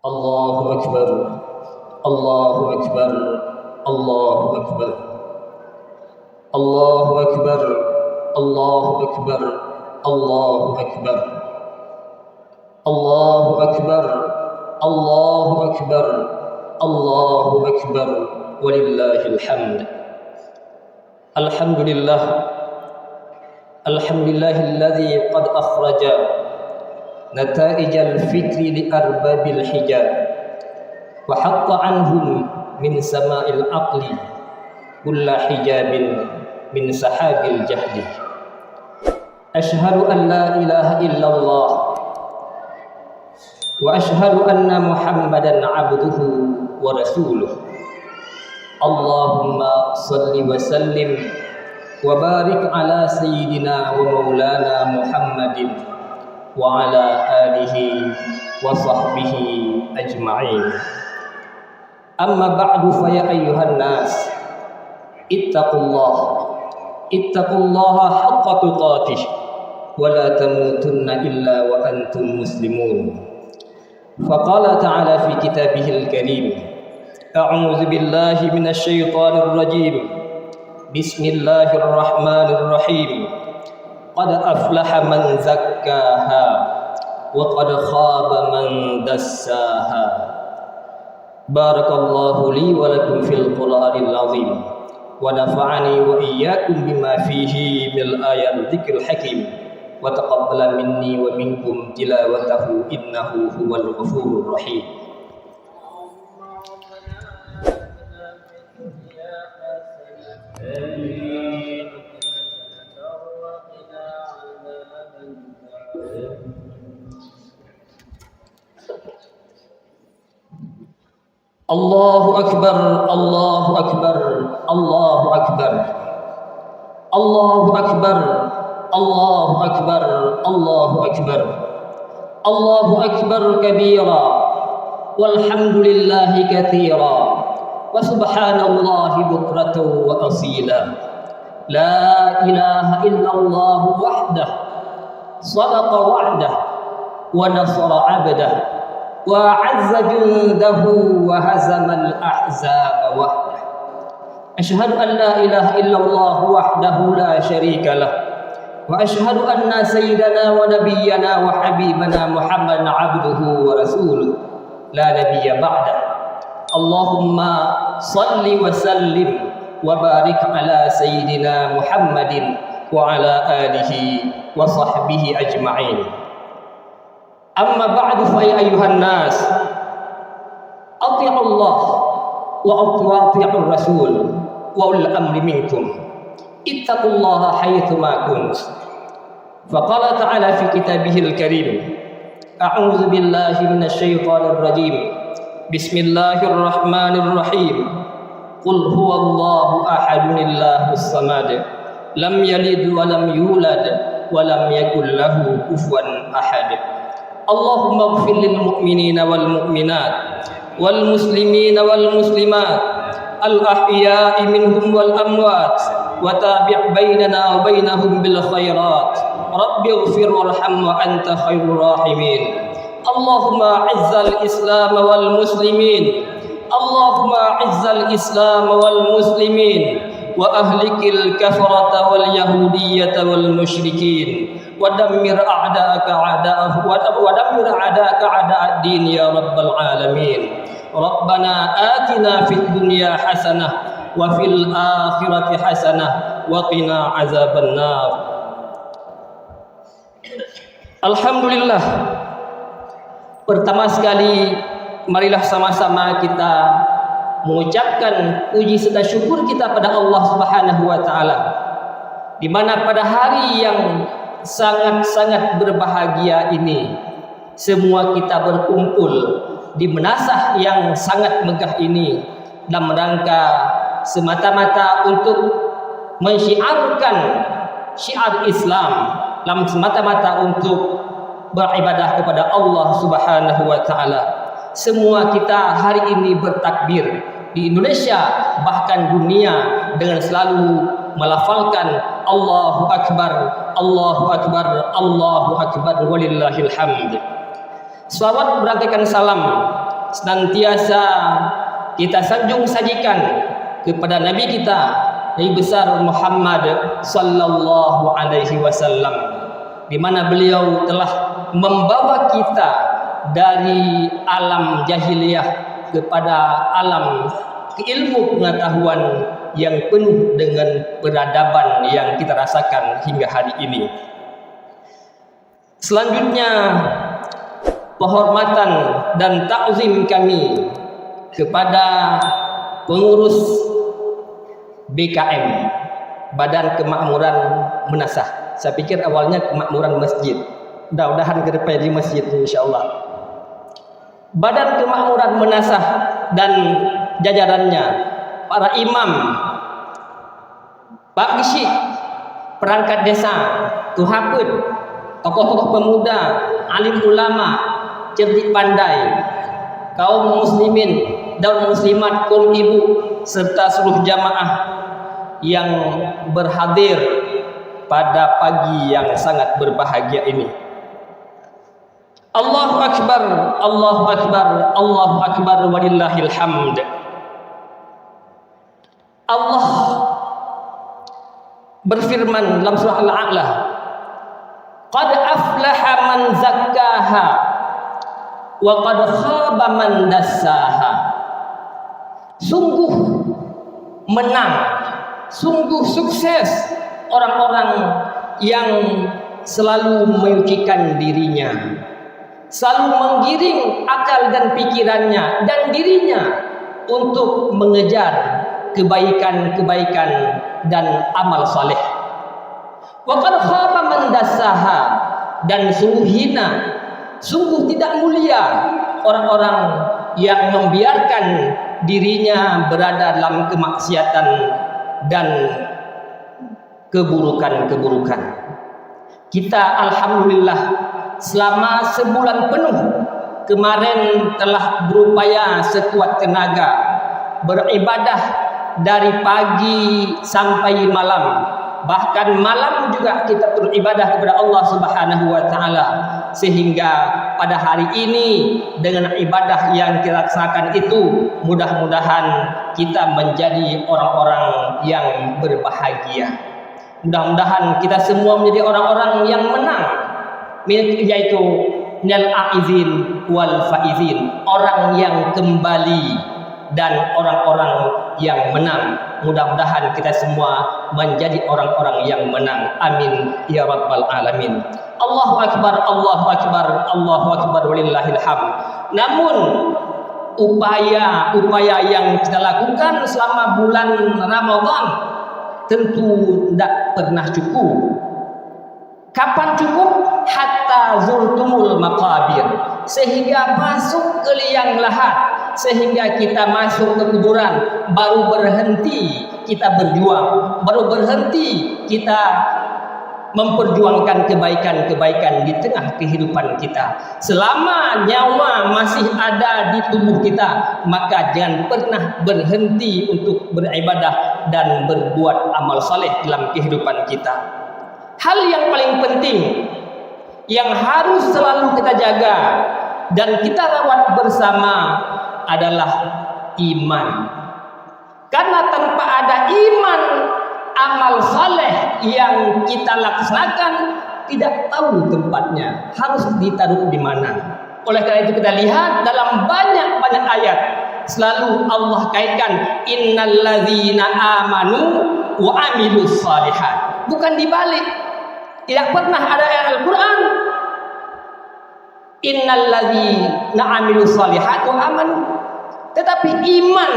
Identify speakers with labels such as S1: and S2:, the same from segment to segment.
S1: Allahu Akbar, Allahu Akbar, Allahu Akbar, Allahu Akbar, Allahu Akbar, Allahu Akbar, Allahu Akbar, Allahu Akbar, Allahu Akbar, walillahil hamd. Alhamdulillah, alhamdulillahilladzi qad akhraja نتائج الفكر لأرباب الحجاب وحط عنهم من سماء العقل كل حجاب من سحاب الجهل. أشهد أن لا إله إلا الله وأشهد أن محمدا عبده ورسوله. اللهم صل وسلم وبارك على سيدنا ومولانا محمد وعلى آله وصحبه أجمعين. أما بعد فيا أيها الناس اتقوا الله حق تقاته ولا تموتن إلا وأنتم مسلمون. فقال تعالى في كتابه الكريم: أعوذ بالله من الشيطان الرجيم، بسم الله الرحمن الرحيم، قد أفلح من زكاها وقد خاب من دساها. بارك الله لي ولكم في القرآن العظيم ونفعني وإياكم بما فيه من الآيات الذكر الحكيم وتقبل مني ومنكم تلاوته إنه هو الغفور الرحيم. الله أكبر، الله أكبر، الله أكبر، الله أكبر، الله أكبر، الله أكبر، الله أكبر كبيرا والحمد لله كثيرا وسبحان الله بكرة وأصيلا. لا إله إلا الله وحده صدق وعده ونصر عبده وأعز جنده وهزم الأحزاب وحده. أشهد أن لا إله إلا الله وحده لا شريك له وأشهد أن سيدنا ونبينا وحبيبنا محمد عبده ورسوله لا نبي بعده. اللهم صل وسلم وبارك على سيدنا محمد وعلى آله وصحبه أجمعين. أما بعد فيا أيها الناس أطيعوا الله وأطيعوا الرسول وأولي الأمر منكم. اتقوا الله حيثما كنت. فقال تعالى في كتابه الكريم: أعوذ بالله من الشيطان الرجيم، بسم الله الرحمن الرحيم، قل هو الله أحد الله الصمد لم يلد ولم يولد ولم يكن له كفوا أحد. اللهم اغفر للمؤمنين والمؤمنات والمسلمين والمسلمات الأحياء منهم والأموات وتابع بيننا وبينهم بالخيرات. رب اغفر وارحم وأنت خير الراحمين. اللهم أعز الإسلام والمسلمين، اللهم أعز الإسلام والمسلمين وأهلك الكفرة واليهودية والمشركين ودمر أعداءك أعداء الدين يا رب العالمين. ربنا آتنا في الدنيا حسنة وفي الآخرة حسنة وقنا عذاب النار. Alhamdulillah, pertama sekali marilah sama-sama kita mengucapkan puji serta syukur kita pada Allah Subhanahu wa taala, di mana pada hari yang sangat-sangat berbahagia ini semua kita berkumpul di menasah yang sangat megah ini dalam rangka semata-mata untuk mensyiarkan syiar Islam, dalam semata-mata untuk beribadah kepada Allah Subhanahu wa taala. Semua kita hari ini bertakbir di Indonesia bahkan dunia dengan selalu melafalkan Allahu Akbar, Allahu Akbar, Allahu Akbar, walillahil hamd. Salawat berangkaikan salam senantiasa kita sanjung sajikan kepada Nabi kita, Nabi besar Muhammad sallallahu alaihi wasallam, di mana beliau telah membawa kita dari alam jahiliyah kepada alam ilmu pengetahuan yang penuh dengan peradaban yang kita rasakan hingga hari ini. Selanjutnya, penghormatan dan takzim kami kepada pengurus BKM, Badan Kemakmuran Menasah. Saya pikir awalnya kemakmuran masjid, mudah-mudahan ke depan di masjid insyaallah. Badan Kemakmuran Menasah dan jajarannya, para imam, Pak Gisi, perangkat desa, Tuhaput, tokoh-tokoh pemuda, alim ulama, cerdik pandai, kaum muslimin dan muslimat, kaum ibu, serta seluruh jamaah yang berhadir pada pagi yang sangat berbahagia ini. Allahu Akbar, Allahu Akbar, Allahu Akbar, walillahil hamd. Allah berfirman dalam surah Al-A'la, qad aflaha man zakkaha wa qad khaba man dassaha. Sungguh menang, sungguh sukses orang-orang yang selalu menyucikan dirinya, selalu menggiring akal dan pikirannya dan dirinya untuk mengejar kebaikan-kebaikan dan amal saleh. Wa qad khaba man dassaha, dan sungguh hina, sungguh tidak mulia orang-orang yang membiarkan dirinya berada dalam kemaksiatan dan keburukan-keburukan. Kita alhamdulillah selama sebulan penuh kemarin telah berupaya sekuat tenaga beribadah dari pagi sampai malam, bahkan malam juga kita beribadah kepada Allah Subhanahu wa taala, sehingga pada hari ini dengan ibadah yang kita laksanakan itu mudah-mudahan kita menjadi orang-orang yang berbahagia. Mudah-mudahan kita semua menjadi orang-orang yang menang, yaitu nal aizin wal faizin, orang yang kembali dan orang-orang yang menang. Mudah-mudahan kita semua menjadi orang-orang yang menang. Amin ya rabbal alamin. Allahu Akbar, Allahu Akbar, Allahu Akbar, walillahil hamd. Namun upaya yang kita lakukan selama bulan Ramadan tentu tidak pernah cukup. Kapan cukup? Hatta zultumul maqabir, sehingga masuk ke liang lahat, sehingga kita masuk ke kuburan, baru berhenti kita berjuang, baru berhenti kita memperjuangkan kebaikan-kebaikan di tengah kehidupan kita. Selama nyawa masih ada di tubuh kita, maka jangan pernah berhenti untuk beribadah dan berbuat amal saleh dalam kehidupan kita. Hal yang paling penting yang harus selalu kita jaga dan kita rawat bersama adalah iman. Karena tanpa ada iman, amal saleh yang kita laksanakan tidak tahu tempatnya, harus ditaruh di mana. Oleh karena itu kita lihat dalam banyak-banyak ayat selalu Allah kaitkan innalladzina amanu wa amilus shalihat. Bukan dibalik. Tidak pernah ada ayat Al-Quran innalladzina amilus shalihat wa amanu. Tetapi iman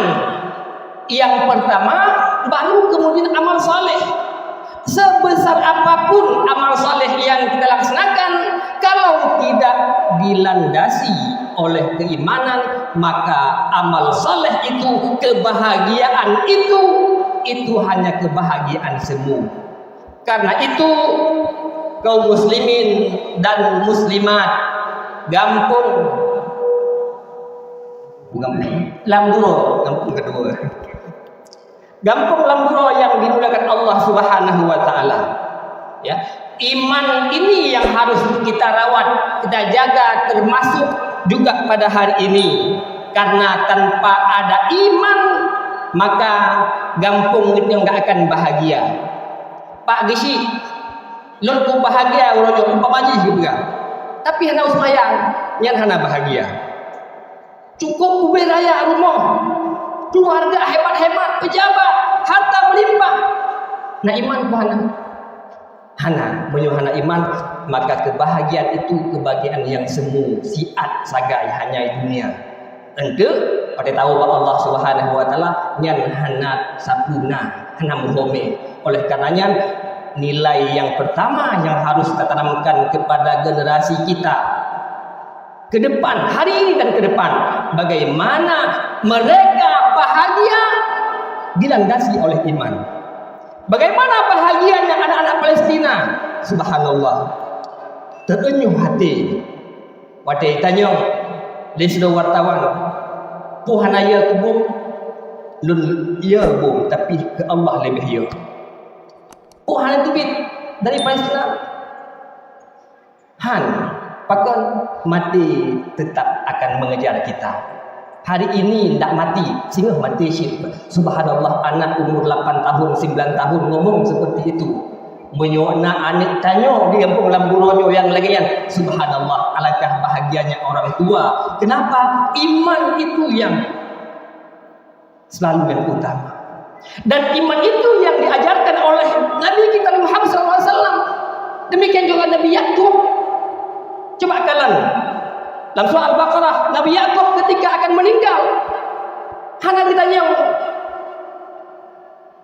S1: yang pertama, baru kemudian amal saleh. Sebesar apapun amal saleh yang kita laksanakan, kalau tidak dilandasi oleh keimanan, maka amal saleh itu, kebahagiaan itu hanya kebahagiaan semu. Karena itu kaum muslimin dan muslimat gampung lam dulu, gampung kedua. Gampang lamburo yang dimuliakan Allah Subhanahu wa taala. Ya. Iman ini yang harus kita rawat, kita jaga, termasuk juga pada hari ini. Karena tanpa ada iman maka gampang itu enggak akan bahagia. Pak Gisi, lon ku bahagia urojo umpamanya juga. Tapi hana usmayang, nyan hana bahagia. Cukup ubeh raya rumah, keluarga hebat-hebat, pejabat, harta melimpah. Nah iman ku hana menyuhana iman, maka kebahagiaan itu kebahagiaan yang semu, siat sagai hanya dunia. Tentu pada tahu bahwa Allah Subhanahu wa taala nyan hana sapuna, hana muhome. Oleh karenanya nilai yang pertama yang harus kita tanamkan kepada generasi kita ke depan, hari ini dan ke depan, bagaimana mereka bahagia dilandasi oleh iman. Bagaimana bahagianya anak-anak Palestina? Subhanallah, terenyuh hati. Wadai tanya di sedo wartawan, puhanaya kubum, lun ya bum, tapi ke Allah lebih ya. Puhan itu bit dari Palestina. Han, pakan mati tetap akan mengejar kita. Hari ini tidak mati, sehingga mati syirk. Subhanallah, anak umur 8 tahun, 9 tahun ngomong seperti itu. Menyuana anak tanya di kampung Lamburojo yang lagi yang subhanallah, alangkah bahagianya orang tua. Kenapa? Iman itu yang selalu yang utama. Dan iman itu yang diajarkan oleh Nabi kita Muhammad SAW. Demikian juga Nabi Yakub. Coba kalian dalam surah Al-Baqarah, Nabi Yakub ketika akan meninggal, hanya ditanya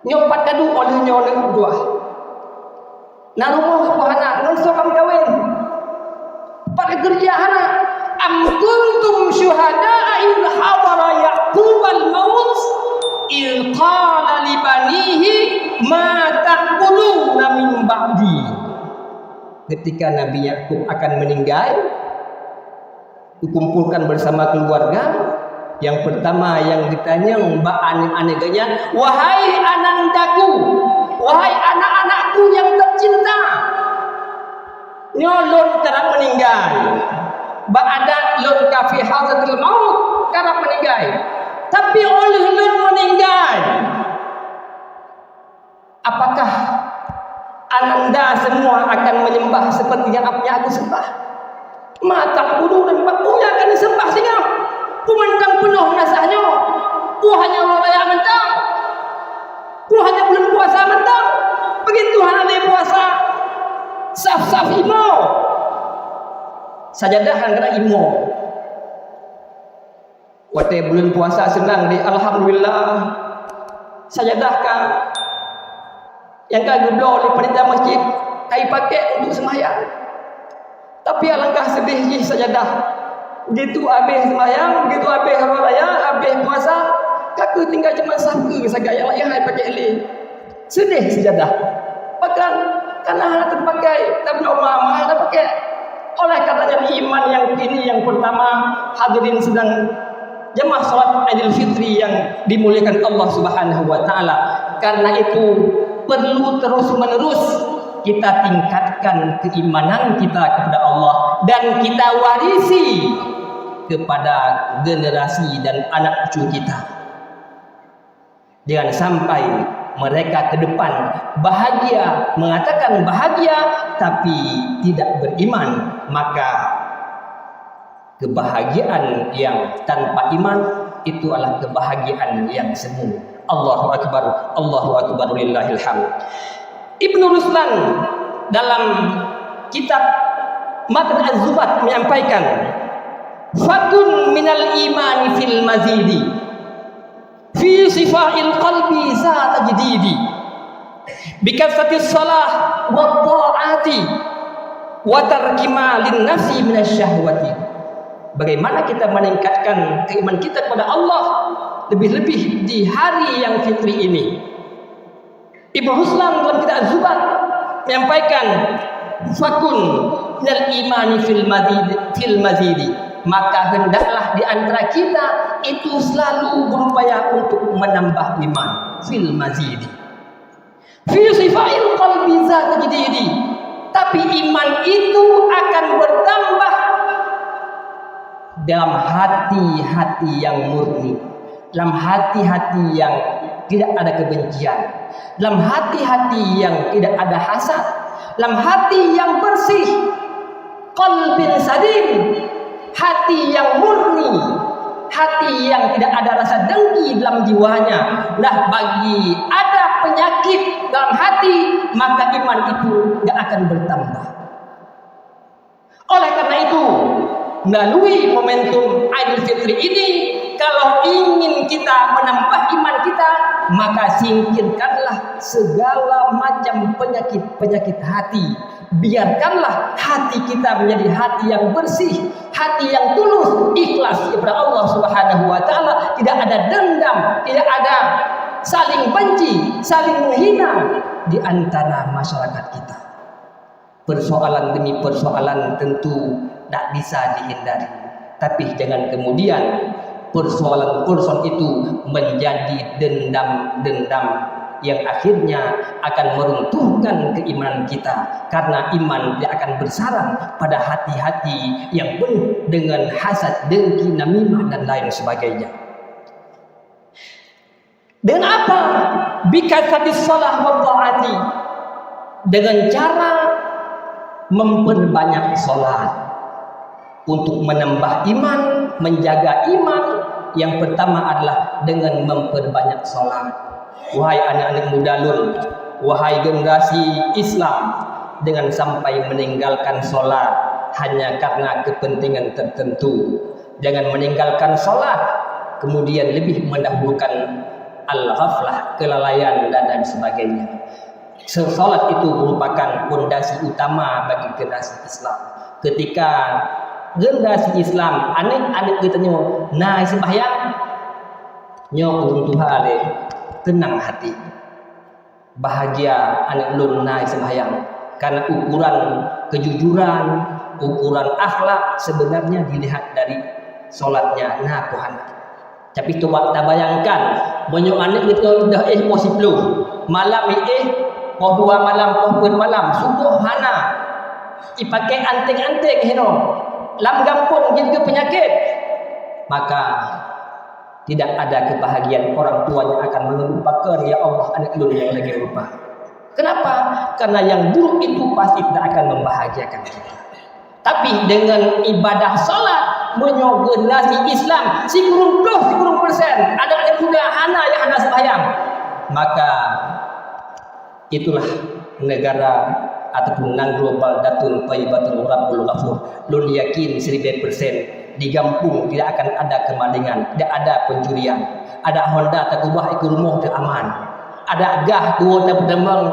S1: nyopat kadu oleh nyonya dua. Nah rumah ku hana, non sokam kawin. Pada kerja hana, am kuntum syuhada'a idh hadara Yaqub al-maut idh qala li banihi ma ta'kuluna min ba'di. Ketika Nabi Yakub akan meninggal, dikumpulkan bersama keluarga. Yang pertama yang ditanya mbak aneh-anehnya, wahai anandaku, wahai anak-anakku yang tercinta, nyolon cara meninggal, ba'ada lon kafi hazatul maut, cara meninggal. Tapi oleh lon meninggal, apakah ananda semua akan menyembah seperti yang aku sembah? Mata kudu dan bakunya akan disembah sehingga pemandang penuh nasahnya. Ku hanya Allah yang mentang, ku hanya bulan puasa mentang. Begitu hanya puasa saf-saf imo sajadah kena imo. Waktu bulan puasa senang di alhamdulillah sajadah kan yang kagak di panitia masjid kai pakai untuk sembahyang. Tapi alangkah sedihnya sajadah. Begitu habis sembahyang, begitu habis hari raya, habis puasa, kaku tinggal cuma sangka saja yang lain hai pakai li. Sedih sajadah. Bahkan karena terpakai tapi umama hanya pakai. Oleh karenanya iman yang ini yang pertama, hadirin sedang jemaah salat Idul Fitri yang dimuliakan Allah Subhanahu wa taala. Karena itu perlu terus-menerus kita tingkatkan keimanan kita kepada Allah dan kita warisi kepada generasi dan anak cucu kita. Jangan sampai mereka ke depan bahagia, mengatakan bahagia tapi tidak beriman, maka kebahagiaan yang tanpa iman itu adalah kebahagiaan yang semu. Allahu akbar, Allahu akbar, lillahil hamd. Ibnu Ruslan dalam kitab Matan Az-Zubat menyampaikan, fakun minal imani fil mazidi fi sifail qalbi za tajdidi bikafatis salah wa ta'ati wa tarki ma lin nafsi minasyahwati. Bagaimana kita meningkatkan keimanan kita kepada Allah lebih-lebih di hari yang fitri ini. Ibnu Ruslan dalam kitab Az-Zubat menyampaikan, fakun minal imani fil mazidi, maka hendaklah di antara kita itu selalu berupaya untuk menambah iman. fil mazidi fi sifail qalbi zat jadidi. Tapi iman itu akan bertambah dalam hati-hati yang murni, dalam hati-hati yang tidak ada kebencian, dalam hati-hati yang tidak ada hasad, dalam hati yang bersih, qalbin sadim, hati yang murni, hati yang tidak ada rasa dengki dalam jiwanya. Nah, bagi ada penyakit dalam hati, maka iman itu tidak akan bertambah. Oleh karena itu, melalui momentum Idul Fitri ini, kalau ingin kita menambah iman kita, maka singkirkanlah segala macam penyakit-penyakit hati. Biarkanlah hati kita menjadi hati yang bersih, hati yang tulus, ikhlas kepada Allah Subhanahu wa taala, tidak ada dendam, tidak ada saling benci, saling menghina di antara masyarakat kita. Persoalan demi persoalan tentu tak bisa dihindari, tapi jangan kemudian persoalan-persoalan itu menjadi dendam-dendam yang akhirnya akan meruntuhkan keimanan kita, karena iman dia akan bersarang pada hati-hati yang penuh dengan hasad, dengki, namimah dan lain sebagainya. Dengan apa? Bikasatis shalah wa ta'ati, dengan cara memperbanyak salat untuk menambah iman, menjaga iman. Yang pertama adalah dengan memperbanyak salat. Wahai anak-anak muda lun, wahai generasi Islam, dengan sampai meninggalkan salat hanya karena kepentingan tertentu, jangan meninggalkan salat kemudian lebih mendahulukan al-ghaflah, kelalaian dan sebagainya. Salat itu merupakan fondasi utama bagi generasi Islam. Ketika generasi Islam anak-anak kita nyo naik sembahyang, nyo urung Tuhan le tenang hati, bahagia anak lun naik sembahyang, karena ukuran kejujuran, ukuran akhlak sebenarnya dilihat dari solatnya. Nah Tuhan, tapi coba kita bayangkan, banyak anak kita dah possible malam poh 2 malam, poh 4 malam, subuh hana ipakai anting-anting hino lam gampung juga penyakit, maka tidak ada kebahagiaan. Orang tuanya akan melupakan, ya Allah anak lun yang lagi lupa. Kenapa? Karena yang buruk itu pasti tidak akan membahagiakan kita. Tapi dengan ibadah salat, generasi Islam si kurung persen ada yang muda hana yang hana sembahyang, maka itulah negara ataupun nang global datun thayyibatul rabbul ghafur. Lun yakin 1000% di kampung tidak akan ada kemalingan, tidak ada pencurian. Ada Honda tak ubah ikut rumah tu aman. Ada gah tua tak berdemang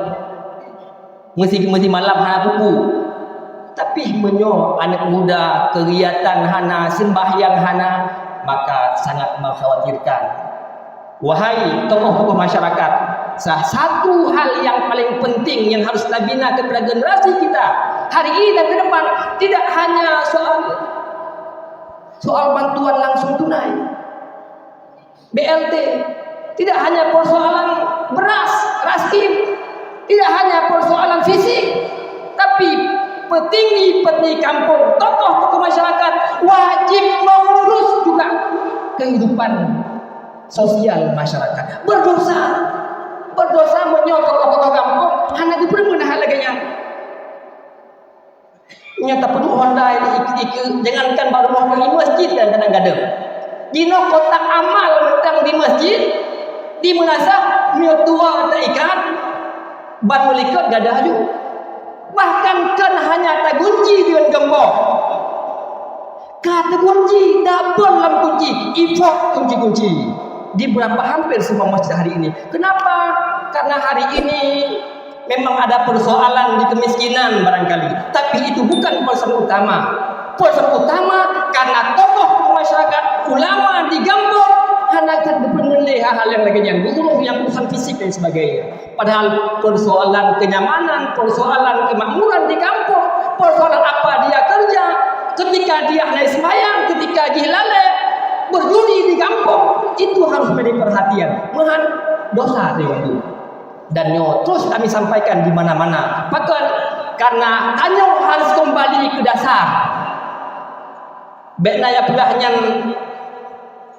S1: mesti malam hana pupu. Tapi menyo anak muda kegiatan hana, sembahyang hana, maka sangat mengkhawatirkan. Wahai tokoh-tokoh masyarakat, salah satu hal yang paling penting yang harus kita bina kepada generasi kita hari ini dan ke depan, tidak hanya soal bantuan langsung tunai, BLT, tidak hanya persoalan beras, raskin, tidak hanya persoalan fisik, tapi petinggi-petinggi kampung, tokoh-tokoh masyarakat wajib mengurus juga kehidupan sosial masyarakat. Berdosa menyokong tokoh-tokoh kampung hanya diberi hal lagi nyata penuh Honda jangankan baru mau di masjid dan kadang-kadang dino kotak amal mentang di masjid di menasah tua tak ikan ban melikat gadah juga, bahkan kan hanya tak kunci dengan gembok, kata kunci double lam kunci, import kunci-kunci di beberapa hampir semua masjid hari ini. Kenapa? Karena hari ini memang ada persoalan di kemiskinan barangkali, tapi itu bukan persoalan utama. Persoalan utama karena tokoh masyarakat, ulama di kampung hanya menilai hal-hal yang lainnya, buruh yang urusan fisik dan sebagainya. Padahal persoalan kenyamanan, persoalan kemakmuran di kampung, persoalan apa dia kerja, ketika dia naik sembahyang, ketika dia lalai berjudi di kampung, itu harus menjadi perhatian. dosa dia itu. Dan nyo terus kami sampaikan di mana-mana. Bahkan karena tanyo harus kembali ke dasar. Bekna ya pelahnya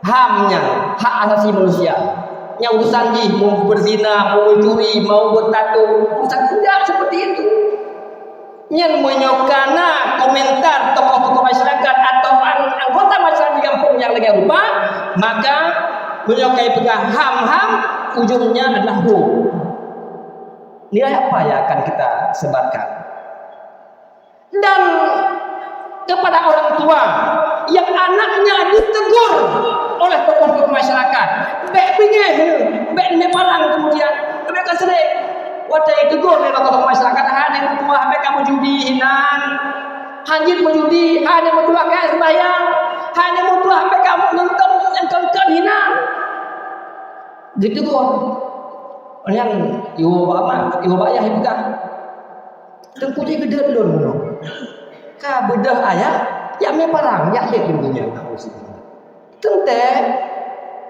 S1: hamnya hak asasi manusia. Yang urusan ji mau berzina, mau mencuri, mau bertato, urusan tidak seperti itu. Yang menyokana komentar tokoh-tokoh masyarakat atau anggota masyarakat di kampung yang lagi rupa, maka menyokai pegang ham-ham ujungnya adalah hukum. Nilai apa yang akan kita sebarkan? Dan kepada orang tua yang anaknya ditegur oleh tokoh-tokoh masyarakat, bek bingeh, bek parang kemudian mereka sering wadah tegur oleh tokoh masyarakat, hanya tua bek kamu judi hinan, hanjit menjudi, hanya mentua kayak sembahyang, hanya mentua bek kamu nonton yang hinan, ditegur. Yang ibu ayah ibu kan tengku dia gede dulu ka bedah ayah ya me parang ya lek dunia tente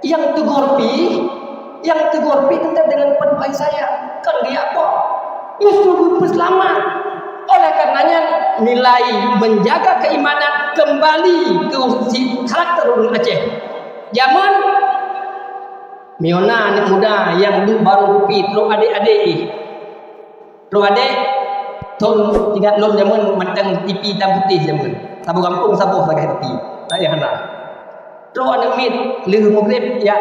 S1: yang tegur pi tente dengan penuh saya kan dia apa justru selamat. Oleh karenanya nilai menjaga keimanan kembali ke karakter orang Aceh zaman Miona anak muda yang baru pi terus adik-adik tahun 3 zaman macam TV hitam putih zaman sabu kampung sabu pakai TV tak ya hana terus anak mit leuh maghrib ya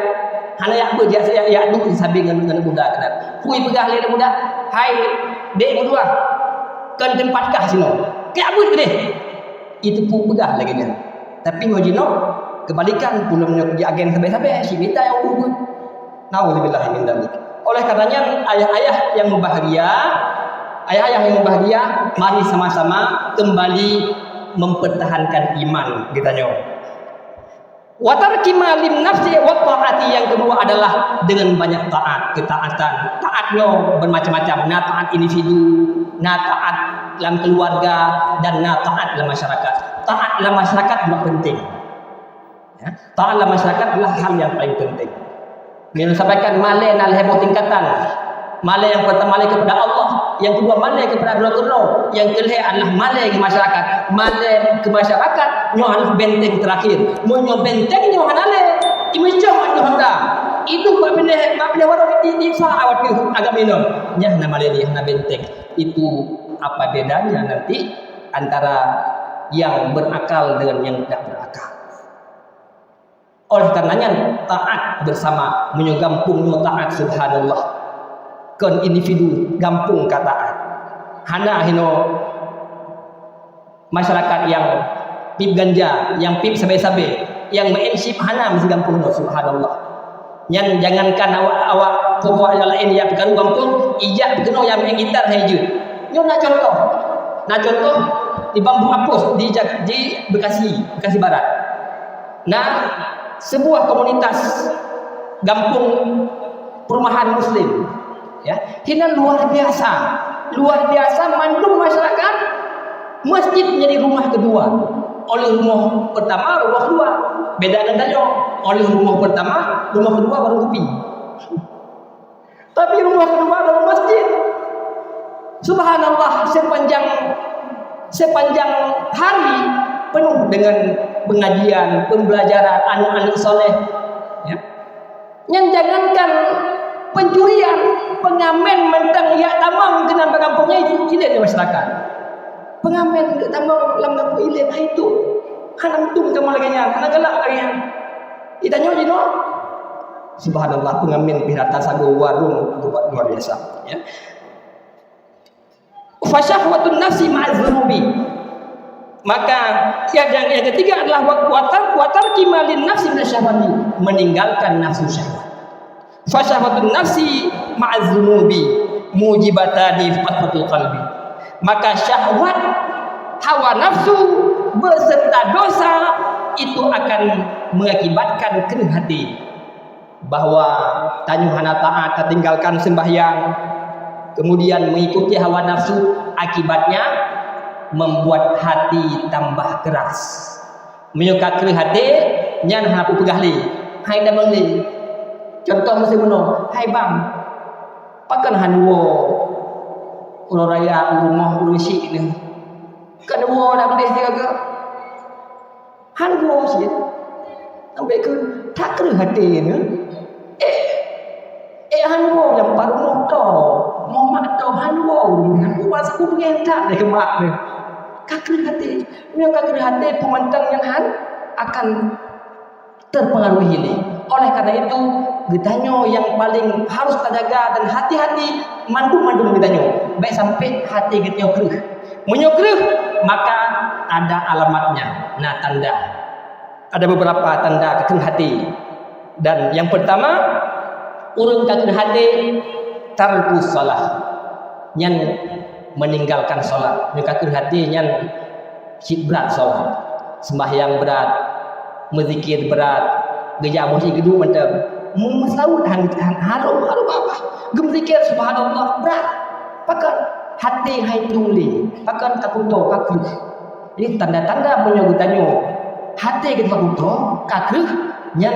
S1: hana ya beja ya duk samping dengan muda kenal kui pegah le muda hai dek berdua kan tempatkah sino ke abut gede itu pu pegah lagi kan tapi ngojino kebalikan pulang pergi agen sampai-sampai si minta yang ubud. Nauzubillah min dzalik. Oleh karenanya ayah-ayah yang bahagia, mari sama-sama kembali mempertahankan iman kita nyo. Wa tarki malim nafsi wa taati, yang kedua adalah dengan banyak ketaatan. Taatnya bermacam-macam, na taat individu, na taat dalam keluarga, dan na taat dalam masyarakat. Taat dalam masyarakat adalah penting. Ya, taat dalam masyarakat adalah hal yang paling penting. Dia sampaikan malai nal heboh tingkatan. Malai yang pertama malai kepada Allah, yang kedua malai kepada Allah, yang ketiga adalah malai ke masyarakat. Malai ke masyarakat nyo adalah benteng terakhir. Monyo benteng nyo hanale imejah nyo handa. Itu bab warok di awat agak minum. Nya na malai dia na benteng. Itu apa bedanya nanti antara yang berakal dengan yang tidak berakal. Oleh karenanya taat bersama menyogampung taat subhanallah kan individu gampung taat. Hana hino masyarakat yang pip ganja, yang pip sabe-sabe, yang mensip hana mesti gampung subhanallah. Yang jangankan awak pokok yang lain yang perkara gampung, ijak kena yang gitar hejud. Nyo nak contoh di Bambu Apus di Bekasi Barat. Nah, sebuah komunitas gampung perumahan muslim ya hina luar biasa mandung masyarakat masjid menjadi rumah kedua. Oleh rumah pertama rumah kedua beda dengan oleh rumah pertama rumah kedua baru kopi tapi rumah kedua baru masjid. Subhanallah, sepanjang hari penuh dengan pengajian, pembelajaran anak-anak soleh. Ya. Yang jangankan pencurian, pengamen mentang ya tamang dengan kampungnya itu tidak di masyarakat. Pengamen tamang dalam kampung ilen itu, hanang tung kamu lagi nya, hanang galak lagi nya. Ditanya jino, subhanallah pengamen pirata sago warung buat luar biasa. Ya. Fasyahwatun nafsi ma'az-dzunubi. Maka yang ketiga adalah watar kimalin nafsi minasyahwati, meninggalkan nafsu syahwat. Fasyahwatun nafsi ma'az-dzunubi mujibatani fatfatul qalbi. Maka syahwat hawa nafsu beserta dosa itu akan mengakibatkan keruh hati. Bahwa tanyuhana taat tinggalkan sembahyang, kemudian mengikuti hawa nafsu, akibatnya membuat hati tambah keras. Menyuka keruh hati, nyan hapu pegahli, hai damang li. Contoh mesti benar. Hai bang, pakan hanwo ulo raya rumah ulo si ni. Kan wo nak beli dia ke? Hanwo si. Sampai ke tak kena hati ni. Hanwo yang baru noto. Momak to hanwo. Hanwo masa aku pengentak dia mak ni. Kakri hati. Yang kakri hati pemandang yang akan terpengaruhi ini. Oleh karena itu, getanyo yang paling harus terjaga dan hati-hati mandung-mandung getanyo. Baik sampai hati getanyo keruh. Menyo keruh, maka ada alamatnya. Nah, tanda. Ada beberapa tanda kekeruh hati. Dan yang pertama, urang kekeruh hati tarkus salah. Yang meninggalkan solat. Yang kekeruh hati yang berat solat. Sembahyang berat, berzikir berat, gejak musik gedung macam memasawut harum apa gemzikir subhanallah berat pakan hati hai tuli pakan takuto kaku ini tanda-tanda menyogutannya hati kita takuto kaku yang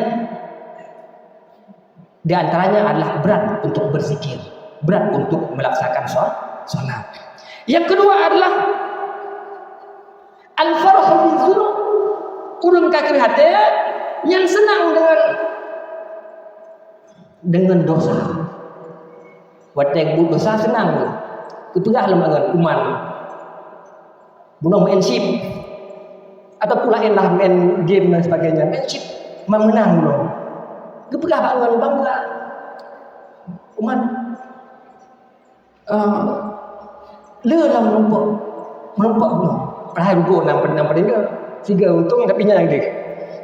S1: di antaranya adalah berat untuk berzikir, berat untuk melaksanakan salat. Yang kedua adalah al-farhu bizunub, urang kaki hati yang senang dengan dosa. Watek bu dosa senang. Ketulah lembangan kuman. Bunuh main chip atau pula elah main game dan sebagainya. Main chip menang dulu. Kepegah bangun bangga. Kuman. Lelam menumpuk dulu. Perhai rugo nampak dia. Tiga untung tapi nyang dia.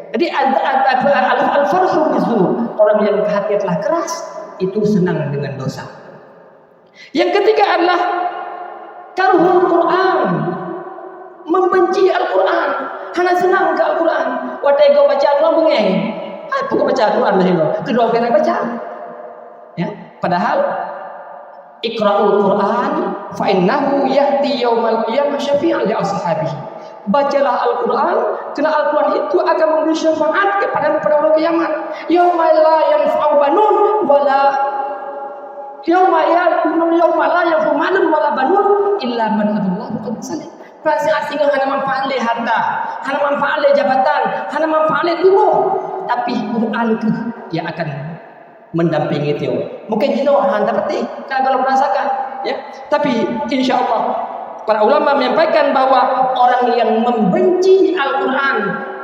S1: Jadi al-farhu bizunub, orang yang hati telah keras itu senang dengan dosa. Yang ketiga adalah karhul Quran, membenci Al-Quran, hanya senang ke Al-Quran. Watai kau baca Al-Quran bengeng. Apa kau baca Al-Quran dah ini? Kedua kena baca. Ya, padahal iqra'ul Quran fa innahu yahdi yaumal qiyamah syafi'an li ashabihi. Bacalah Al-Quran, kerana Al-Quran itu akan memberi syafaat kepada orang kiamat. Yauma la yanfa'u banun wala yauma la yanfa'u malun wala banun illa man atallaha biqalbin salim. Perasaan singa hanya manfaat le harta, hanya manfaat le jabatan, hanya manfaat le tubuh, tapi Quran itu yang akan mendampingi dia. Mungkin kita hanya dapat kalau merasakan, ya. Tapi insya-Allah para ulama menyampaikan bahawa orang yang membenci Al-Quran,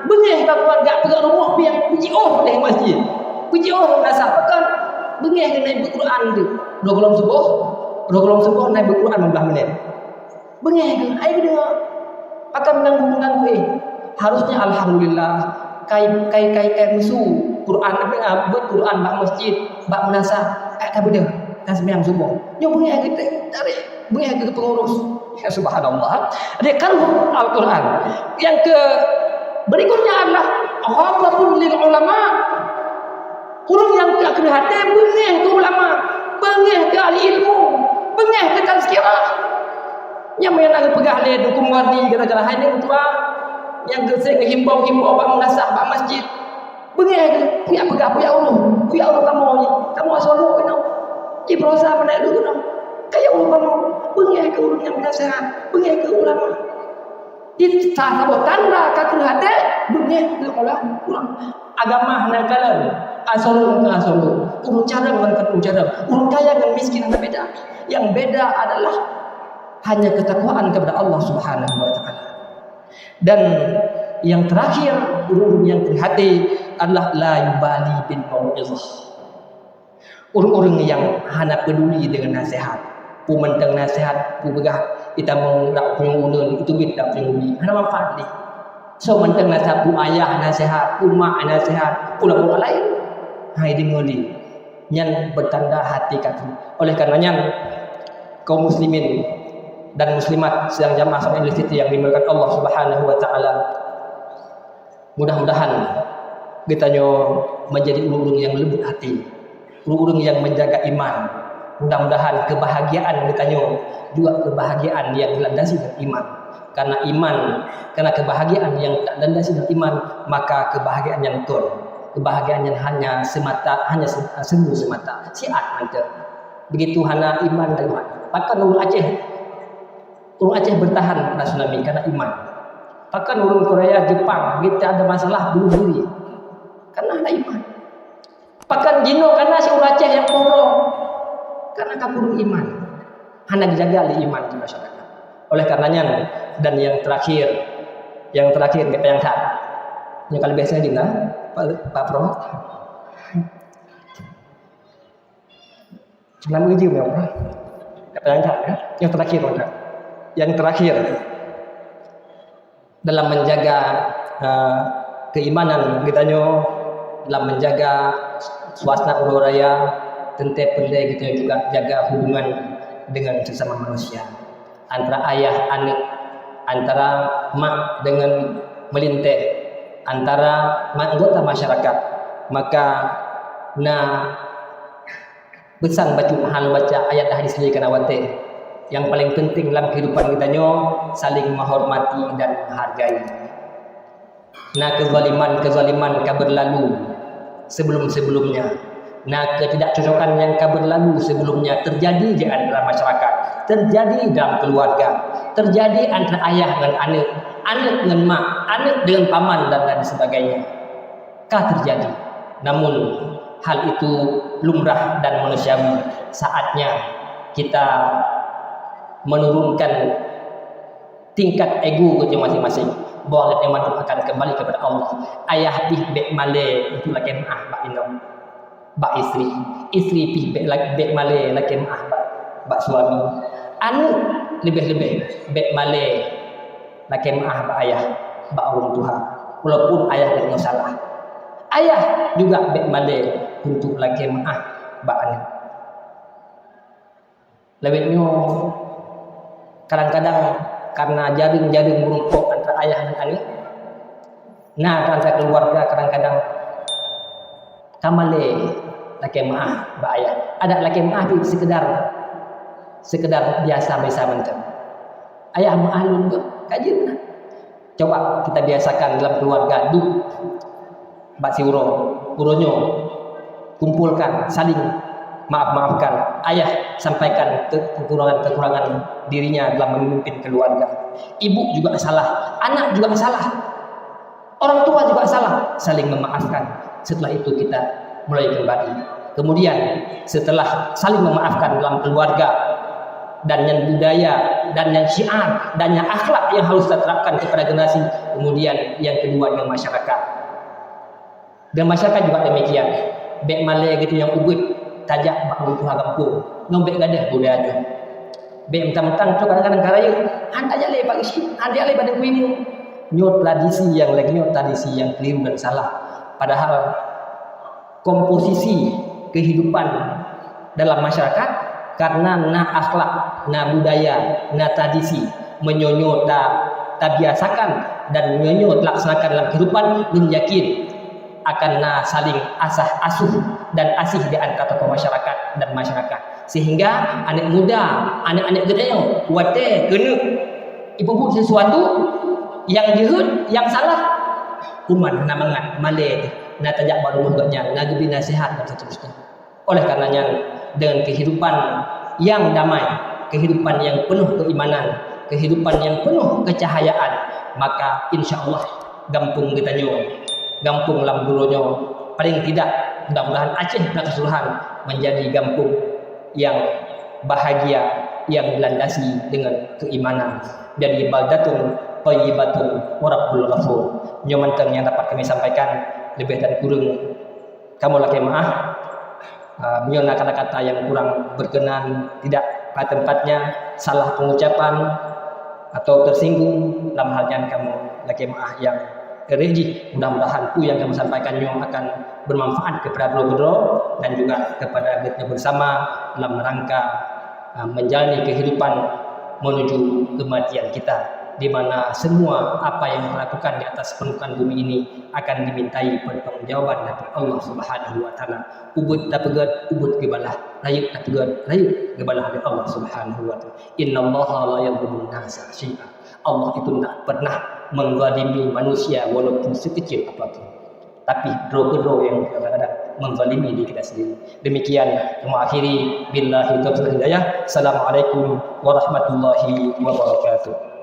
S1: bengih Al-Quran tak pergi rumah yang puji di masjid. Puji rasa pekan bengih kena naik Al-Quran tu. 2 golong subuh naik Al-Quran 15 minit. Bengih ke? Ayo dengar. Akan mengganggu. Harusnya alhamdulillah kai musuh Quran apa buat Quran bak masjid, bak menasa. Tak beda. Dan sembahyang subuh. Yo bengih kita tarik. Bengih ke pengurus. Ya subhanallah. Dia kan Al-Quran. Yang berikutnya adalah ghafatul lil ulama. Orang yang tak kena hati bengih ke ulama, bengih ke ahli ilmu, bengih ke tazkirah. Yang mana pegah le dukung warni gara-gara hanya tua yang sering himbau bak menasah bak masjid. Bengih ke punya pegah punya ulun kamu ni. Kamu asal kena. Ibrosa pandai dulu kena. Kayak ulama bengih ke ulun yang nasihat, bengih ke ulama. Itu sahabat tanda kakul hati bengih ke ulama. Agama nakalan asalun ke asalun. Urut cara dengan urut cara. Urut kaya dan miskin yang berbeda. Yang beda adalah hanya ketakwaan kepada Allah Subhanahu wa taala. Dan yang terakhir urut yang terhati adalah la yubali bil mau'izah. Orang-orang yang hanya peduli dengan nasihat. Pemantang nasihat, pegah kita nak pengulun itu kita penguli. Hana manfaat ni. So mantang nasihat pu ayah nasihat, pu mak nasihat, pula orang lain. Hai dengoli. Yang bertanda hati kaki. Oleh karenanya kaum muslimin dan muslimat sedang jamaah sama universiti yang dimuliakan Allah Subhanahu wa taala. Mudah-mudahan kita menjadi ulun yang lembut hati. Ulun yang menjaga iman. Mudah-mudahan kebahagiaan bertanya juga kebahagiaan yang dilandasi dengan iman. Karena kebahagiaan yang tak landasi dengan iman, maka kebahagiaan yang betul. kebahagiaan yang hanya semu semata. Siat manta. Begitu hana iman dan iman. Bahkan Orang Aceh bertahan pada tsunami karena iman. Bahkan orang Korea, Jepang, begitu ada masalah bunuh diri karena ada iman. Bahkan Jino karena si orang Aceh yang bodoh karena kabur iman. Hanya dijaga oleh iman di masyarakat. Oleh karenanya dan yang terakhir yang tak. Yang kali biasanya dina Pak Pro. Cuma uji ya Pak. Yang tak ya. Yang terakhir dalam menjaga keimanan kita dalam menjaga suasana raya tentu perlu kita juga jaga hubungan dengan sesama manusia, antara ayah anak, antara mak dengan melinteh, antara anggota masyarakat. Maka pesan baca ayat hadis dari kanawate yang paling penting dalam kehidupan kita saling menghormati dan menghargai. Kezaliman berlalu sebelumnya. Ketidakcocokan yang berlalu sebelumnya terjadi di antara masyarakat, terjadi dalam keluarga, terjadi antara ayah dengan anak dengan mak, anak dengan paman dan lain sebagainya. Terjadi. Namun hal itu lumrah dan manusiawi. Saatnya kita menurunkan tingkat ego kita masing-masing, bahwa iman akan kembali kepada Allah. Ayah pih bek male itu lagi bak inom bak istri pih bek male lagi bak suami, anu lebih bek male lagi bak ayah bak orang tua, walaupun ayah yang salah. Ayah juga bek male untuk lagi bak anak. Lebihnya kadang-kadang karena jaring merumpuk antara ayah dan anak. Antara keluarga kadang-kadang kamale laki bak ayah. Ada laki itu sekedar biasa mentah. Ayah ma'alun tu kajian. Coba kita biasakan dalam keluarga bak siuro, uronyo kumpulkan, saling maafkan. Ayah sampaikan kekurangan dirinya dalam memimpin keluarga. Ibu juga salah, anak juga salah, orang tua juga salah. Saling memaafkan. Setelah itu kita mulai kembali. Kemudian setelah saling memaafkan dalam keluarga, dan yang budaya, dan yang syiar, dan yang akhlak yang harus kita terapkan kepada generasi, kemudian yang kedua yang masyarakat. Dan masyarakat juga demikian. Bek malai gitu yang ubud tajak bak butuh kampung nombek gadah budaya. Bek mentang-mentang tu kadang-kadang karaya anda jale pak isi, anda jale pada kuimu. Tradisi yang keliru dan salah. Padahal komposisi kehidupan dalam masyarakat karena akhlak, budaya, tradisi menyonyot tak biasakan dan menyonyot laksanakan dalam kehidupan, menyakin akan saling asuh dan asih di antara tokoh masyarakat dan masyarakat, sehingga anak muda, anak-anak gedeng wate kena ibu sesuatu yang jehud, yang salah kuman namangat malai tajak baru muhdanya nabi nasihat dan seterusnya. Oleh karenanya dengan kehidupan yang damai, kehidupan yang penuh keimanan, kehidupan yang penuh kecahayaan, maka insyaallah gampung kita gampung lamburonyo, paling tidak mudah-mudahan Aceh dan keseluruhan menjadi gampung yang bahagia, yang dilandasi dengan keimanan. Jadi baldatun thayyibatun wa rabbul ghafur. Nyomanteng yang dapat kami sampaikan, lebih dan kurang kamu lagi maaf. Menyona kata-kata yang kurang berkenan, tidak pada tempatnya, salah pengucapan atau tersinggung dalam hal yang kamu lagi maaf yang reji. Mudah-mudahan yang kami sampaikan akan bermanfaat kepada beliau dan juga kepada kita bersama dalam rangka menjalani kehidupan menuju kematian kita, di mana semua apa yang dilakukan di atas permukaan bumi ini akan dimintai pertanggungjawaban dari Allah Subhanahu wa taala. Ubud tapegat ubud gebalah, rayu tapegat rayu gebalah dari Allah Subhanahu wa taala. Innallaha la yadhlimu an-nasa syai'a. Allah itu tidak pernah menzalimi manusia walaupun sekecil apapun. tapi doa-doa yang kadang-kadang menzalimi diri kita sendiri. Demikian mengakhiri billahi taufiq hidayah. Assalamualaikum warahmatullahi wabarakatuh.